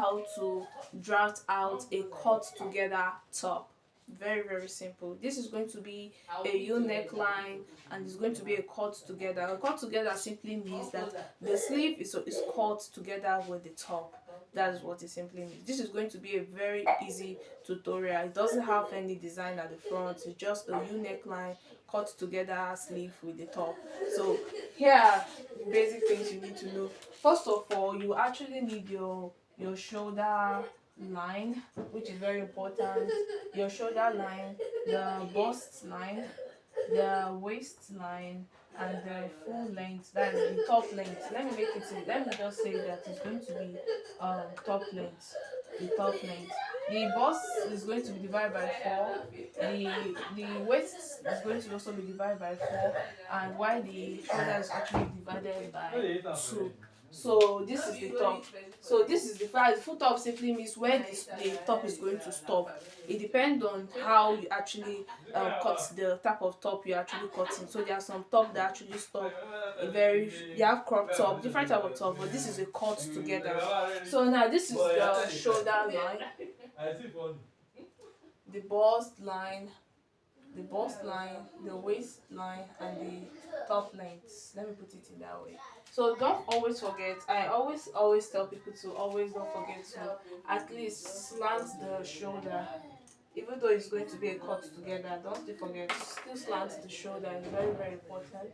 how to draft out a cut together top. Very simple. This is going to be a U neckline and it's going to be a cut together. A cut together simply means that the sleeve is cut together with the top. That is what it simply means. This is going to be a very easy tutorial. It doesn't have any design at the front. It's just a U neckline cut together sleeve with the top. So here are the basic things you need to know. First of all, you actually need your shoulder line, which is very important. Your shoulder line, the bust line, the waist line, and the full length, that is the top length. Let me just say that it's going to be top length. The top length. The bust is going to be divided by 4. The waist is going to also be divided by 4, and while the shoulder is actually divided by 2. So this is the top. So this is the full top simply means where the top is going to stop. It depends on how you actually cut the type of top you're actually cutting. So there are some top that actually stop you have crop top, different type of top, but this is a cut together. So now this is the shoulder line, the bust line, the waistline, and the top length. Let me put it in that way. So don't always forget. I always tell people to always don't forget to at least slant the shoulder. Even though it's going to be a cut together, don't still forget. Still slant the shoulder. It's very important.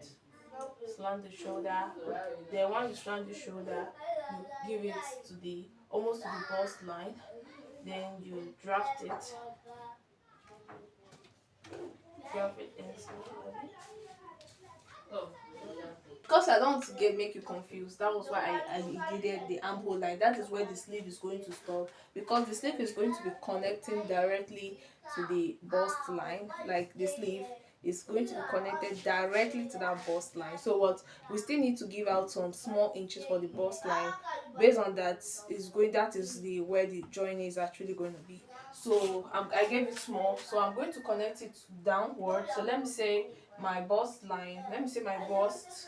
Slant the shoulder. Then once you slant the shoulder, you give it to the almost to the bust line. Then you draft it. Because I don't make you confused, that was why I needed the armhole line. That is where the sleeve is going to stop, because the sleeve is going to be connecting directly to the bust line. Like the sleeve is going to be connected directly to that bust line. So what we still need to give out some small inches for the bust line. Based on that is the where the join is actually going to be. So I gave it small, so I'm going to connect it downward. So let me say my bust line. Let me say my bust.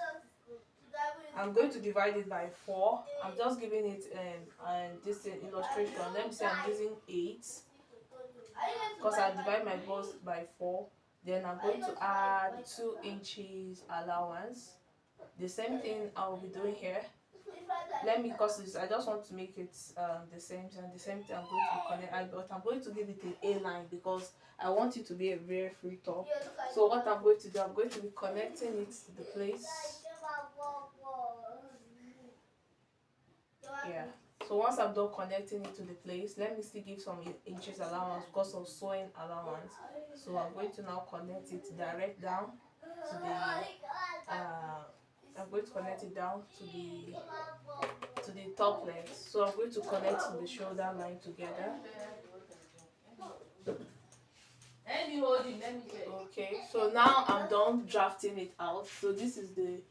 I'm going to divide it by 4. I'm just giving it this illustration. Let me say I'm using 8 because I divide my bust by 4. Then I'm going to add 2 inches allowance. The same thing I will be doing here. Because I just want to make it the same thing. The same thing I'm going to connect, but I'm going to give it an A line because I want it to be a very free top. So what I'm going to do, I'm going to be connecting it to the place. Yeah. So once I'm done connecting it to the place, let me still give some inches allowance because of sewing allowance. So I'm going to now connect it direct down to the I'm going to connect it down to the top length. So I'm going to connect the shoulder line together. Okay, so now I'm done drafting it out. So this is the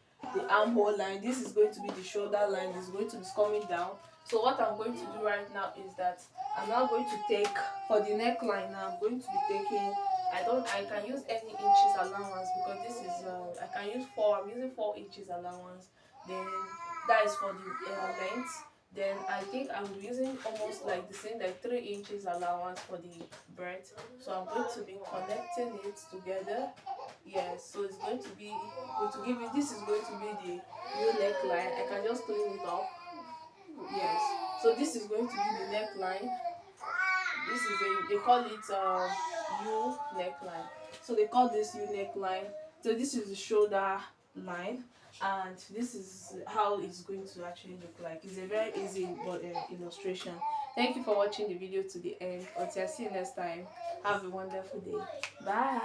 armhole line. This is going to be the shoulder line. It's going to be coming down. So what I'm going to do right now is that I'm now going to take for the neckline. Now I'm going to be taking. I can use any inches allowance because this is I can use 4. I'm using 4 inches allowance. Then that is for the length. Then I think I'm using almost like the same, like 3 inches allowance for the breadth. So I'm going to be connecting it together. Yes, so it's going to be this is going to be the new neckline. I can just clean it up. Yes, so this is going to be the neckline. This is they call it U neckline. So they call this U neckline. So this is the shoulder line, and this is how it's going to actually look like. It's a very easy illustration. Thank you for watching the video to the end. Until I see you next time, have a wonderful day. Bye.